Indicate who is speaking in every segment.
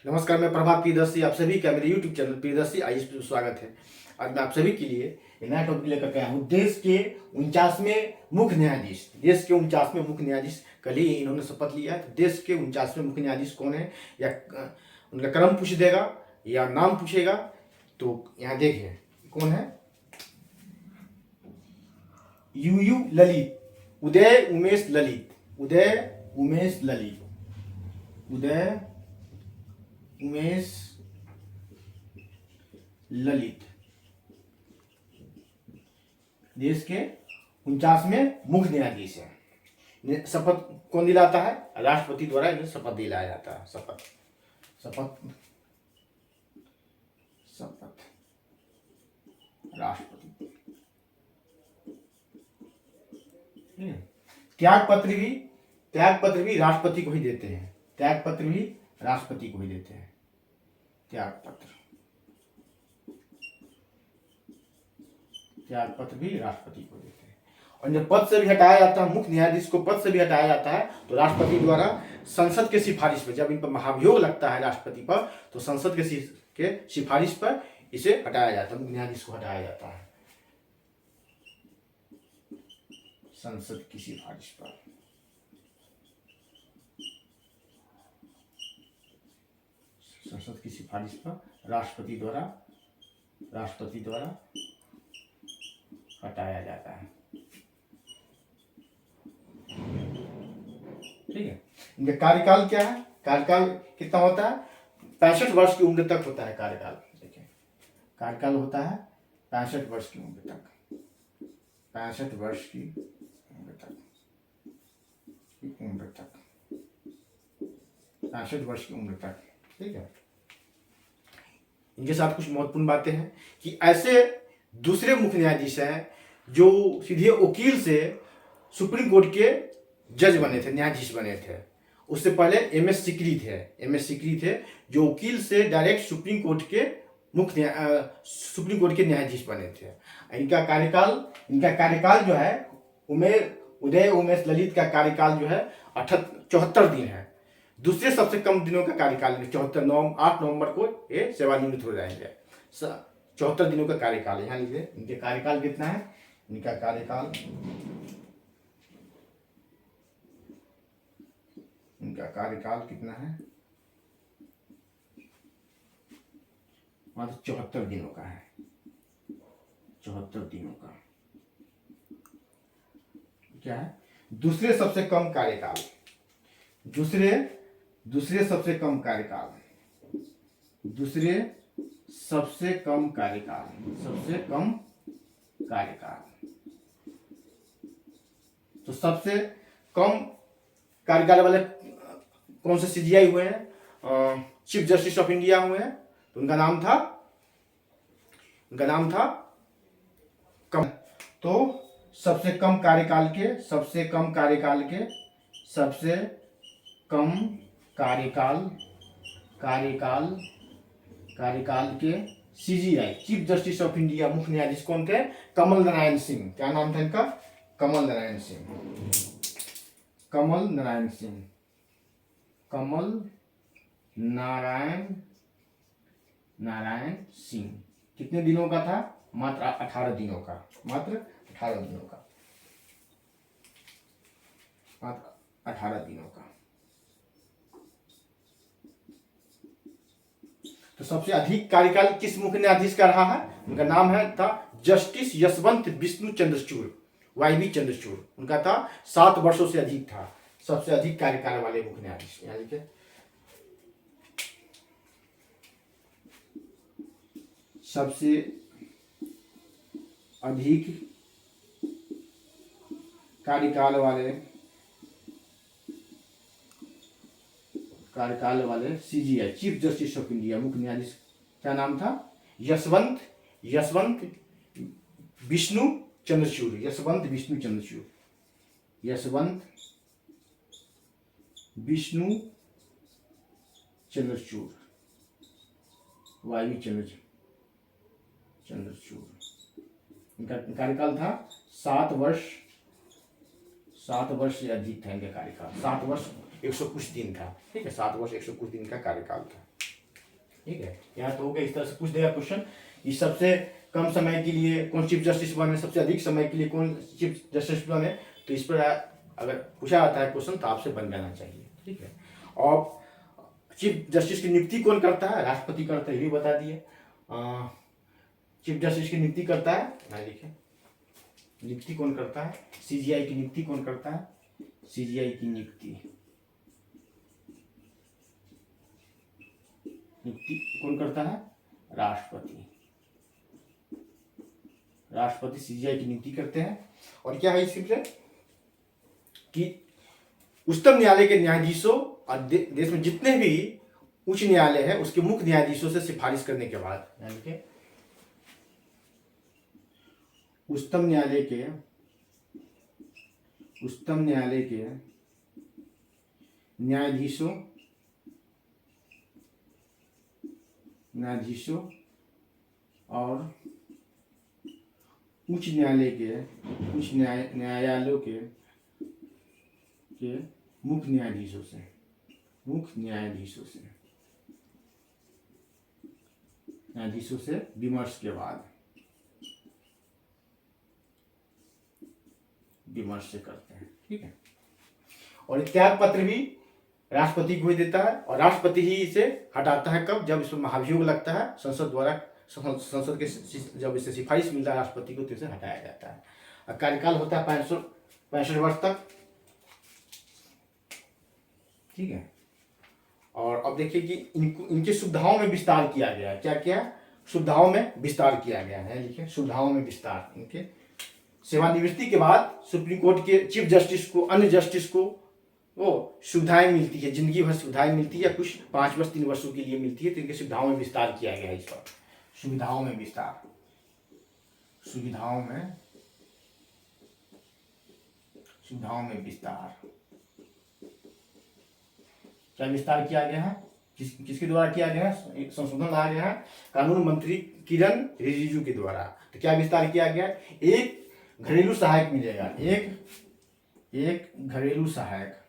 Speaker 1: नमस्कार, मैं प्रभात प्रियदर्शी आप सभी का मेरे YouTube चैनल प्रियदर्शी आईएएस में स्वागत है। आज मैं आप सभी के लिए एक नया टॉपिक लेकर के आया हूँ। देश के 49वें मुख्य न्यायाधीश, देश के 49वें मुख्य न्यायाधीश कल ही इन्होंने शपथ लिया है। तो देश के 49वें मुख्य न्यायाधीश कौन है, या उनका क्रम पूछ देगा या नाम पूछेगा, तो यहाँ देखिए कौन है। यूयू ललित, उदय उमेश ललित, उदय उमेश ललित, उदय उमेश ललित देश के 49वें मुख्य न्यायाधीश है। शपथ कौन दिलाता है? राष्ट्रपति द्वारा इन्हें शपथ दिलाया जाता है। शपथ राष्ट्रपति। त्याग पत्र भी राष्ट्रपति को ही देते हैं। त्याग पत्र भी राष्ट्रपति को ही देते हैं। त्याग पत्र भी राष्ट्रपति को देते हैं। और जब पद से भी हटाया जाता है, मुख्य न्यायाधीश को पद से भी हटाया जाता है, तो राष्ट्रपति द्वारा संसद के सिफारिश पर, जब इन पर महाभियोग लगता है राष्ट्रपति पर, तो संसद के सिफारिश पर इसे हटाया जाता है, मुख्य न्यायाधीश को हटाया जाता है संसद की सिफारिश पर। संसद की सिफारिश पर राष्ट्रपति द्वारा हटाया जाता है। ठीक है। इनका कार्यकाल क्या है? कार्यकाल कितना होता है? 65 वर्ष की उम्र तक होता है कार्यकाल। देखिए, कार्यकाल होता है 65 वर्ष की उम्र तक। 65 वर्ष की उम्र तक 65 वर्ष की उम्र तक। ठीक है। इनके साथ कुछ महत्वपूर्ण बातें हैं कि ऐसे दूसरे मुख्य न्यायाधीश हैं जो सीधे वकील से सुप्रीम कोर्ट के जज बने थे, न्यायाधीश बने थे। उससे पहले एमएस सिकरी थे जो वकील से डायरेक्ट सुप्रीम कोर्ट के न्यायाधीश बने थे। इनका कार्यकाल जो है, उदय उमेश ललित का कार्यकाल जो है 74 दिन है। दूसरे सबसे कम दिनों का कार्यकाल है 74। 8 नवंबर को ये सेवानिवृत्त हो जाएंगे। 74 दिनों का कार्यकाल है। यहाँ लिखिए इनके कार्यकाल कितना है। इनका कार्यकाल कितना है? मात्र 74 दिनों का है। 74 दिनों का क्या है? दूसरे सबसे कम कार्यकाल, दूसरे सबसे कम कार्यकाल, तो सबसे कम कार्यकाल वाले कौन से सीजीआई हुए हैं? चीफ जस्टिस ऑफ इंडिया हुए हैं। तो उनका नाम कम। तो सबसे कम कार्यकाल के CGI chief justice of India मुख्य न्यायाधीश कौन थे? कमल नारायण सिंह। क्या नाम था इनका? कमल नारायण सिंह। कितने दिनों का था? मात्र 18 दिनों का। मात्र 18 दिनों का। तो सबसे अधिक कार्यकाल किस मुख्य न्यायाधीश का रहा है? उनका नाम था जस्टिस यशवंत विष्णु चंद्रचूड़, वाईवी चंद्रचूड़। उनका था 7 वर्षों से अधिक था। सबसे अधिक कार्यकाल वाले मुख्य न्यायाधीश। यहाँ लिखे सबसे अधिक कार्यकाल वाले CGI chief justice of India मुख्य न्यायाधीश। क्या नाम था? यशवंत विष्णु चंद्रचूड़। वाईवी चंद्रचूड़। इनका कार्यकाल था 7 वर्ष से अधिक था इनका कार्यकाल। 7 वर्ष 100 कुछ दिन था। ठीक है, 7 वर्ष 100 कुछ दिन का कार्यकाल था। ठीक है, यहाँ तो हो गया, इस तरह से पूछ देगा क्वेश्चन कि सबसे कम समय के लिए कौन चीफ जस्टिस बने, सबसे अधिक समय के लिए कौन चीफ जस्टिस बने। तो इस पर अगर पूछा जाता है क्वेश्चन तो आपसे बन जाना चाहिए। ठीक है, और चीफ जस्टिस की नियुक्ति कौन करता है, राष्ट्रपति करता है, ये भी बता दिए। चीफ जस्टिस की नियुक्ति करता है, यहाँ लिखे, नियुक्ति कौन करता है, सीजीआई की नियुक्ति कौन करता है, सीजीआई की नियुक्ति कौन करता है, राष्ट्रपति। राष्ट्रपति सीजीआई की नियुक्ति करते हैं। और क्या है इसके कि उच्चतम न्यायालय के न्यायाधीशों और देश में जितने भी उच्च न्यायालय है उसके मुख्य न्यायाधीशों से सिफारिश करने के बाद, यानी कि उच्चतम न्यायालय के न्यायाधीशों और उच्च न्यायालयों के मुख्य न्यायाधीशों से विमर्श के बाद से करते हैं। ठीक है, और त्याग पत्र भी राष्ट्रपति को ही देता है और राष्ट्रपति ही इसे हटाता है। कब, जब इसमें महाभियोग लगता है संसद द्वारा, संसद के जब इसे सिफारिश मिलता है राष्ट्रपति को तो इसे हटाया जाता है। और कार्यकाल होता है 65 वर्ष तक। ठीक है, और अब देखिए कि इनकी सुविधाओं में विस्तार किया गया है। क्या क्या सुविधाओं में विस्तार किया गया है, लिखिए सुविधाओं में विस्तार। इनके सेवानिवृत्ति के बाद सुप्रीम कोर्ट के चीफ जस्टिस को, अन्य जस्टिस को वो सुविधाएं मिलती है, जिंदगी भर सुविधाएं मिलती है, कुछ 5 वर्ष 3 वर्षों के लिए मिलती है। तो इनके सुविधाओं में विस्तार किया गया है। इस पर सुविधाओं में विस्तार क्या विस्तार किया गया है, किसके द्वारा किया गया है, संशोधन लाया गया है कानून मंत्री किरण रिजिजू के द्वारा। तो क्या विस्तार किया गया, एक घरेलू सहायक मिलेगा, एक घरेलू सहायक,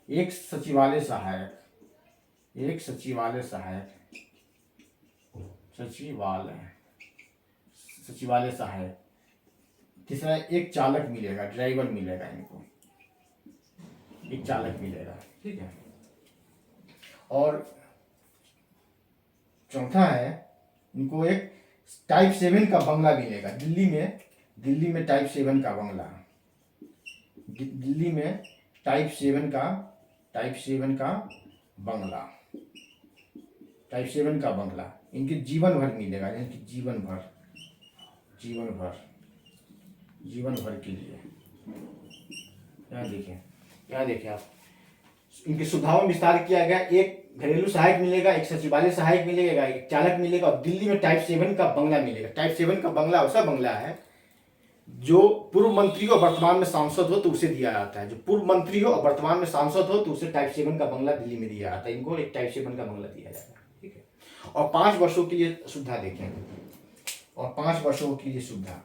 Speaker 1: एक सचिवालय सहायक, तीसरा एक चालक मिलेगा, ड्राइवर मिलेगा, इनको एक चालक मिलेगा। ठीक है, और चौथा है इनको एक टाइप 7 का बंगला मिलेगा। दिल्ली में टाइप 7 का बंगला, दिल्ली में टाइप 7 का बंगला इनके जीवन भर मिलेगा, यानी कि जीवन भर के लिए। यहाँ देखिए आप, इनके सुविधाओं में विस्तार किया गया। एक घरेलू सहायक मिलेगा, एक सचिवालय सहायक मिलेगा, एक चालक मिलेगा और दिल्ली में टाइप 7 का बंगला मिलेगा। टाइप 7 का बंगला ऐसा बंगला है जो पूर्व मंत्री हो वर्तमान में सांसद हो तो उसे दिया जाता है। जो पूर्व मंत्री हो और वर्तमान में सांसद हो तो उसे टाइप 7 का बंगला दिल्ली में दिया जाता है। इनको एक टाइप 7 का बंगला दिया जाता है। ठीक है, और 5 वर्षों के लिए सुविधा देखें, और 5 वर्षों के लिए सुविधा,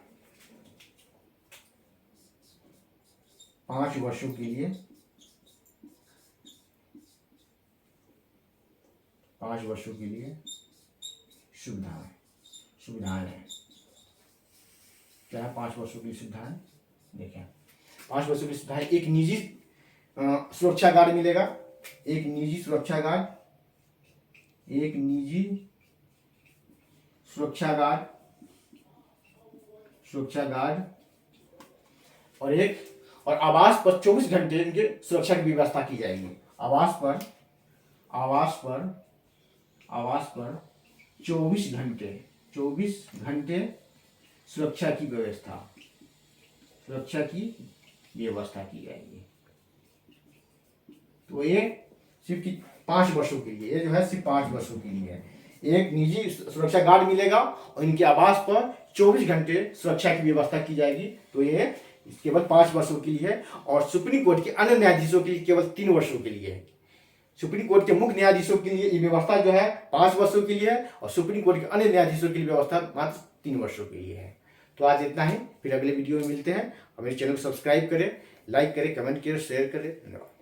Speaker 1: 5 वर्षों के लिए सुविधाएं हैं। क्या है 5 वर्षों की सुविधाएं, देखें 5 वर्षों की सुविधाएं। एक निजी सुरक्षा गार्ड मिलेगा, एक निजी सुरक्षा गार्ड और आवास पर 24 घंटे इनके सुरक्षा की व्यवस्था की जाएगी। आवास पर 24 घंटे सुरक्षा की व्यवस्था की जाएगी। तो ये सिर्फ 5 वर्षों के लिए, ये जो है सिर्फ 5 वर्षों के लिए है। एक निजी सुरक्षा गार्ड मिलेगा और इनके आवास पर 24 घंटे सुरक्षा की व्यवस्था की जाएगी। तो ये केवल 5 वर्षों के लिए है। और सुप्रीम कोर्ट के अन्य न्यायाधीशों के लिए केवल 3 वर्षों के लिए है। सुप्रीम कोर्ट के मुख्य न्यायाधीशों के लिए ये व्यवस्था जो है 5 वर्षों के लिए है और सुप्रीम कोर्ट के अन्य न्यायाधीशों के लिए व्यवस्था मात्र 3 वर्षों के लिए है। तो आज इतना ही, फिर अगले वीडियो में मिलते हैं। और मेरे चैनल को सब्सक्राइब करें, लाइक करें, कमेंट करें, शेयर करें। धन्यवाद।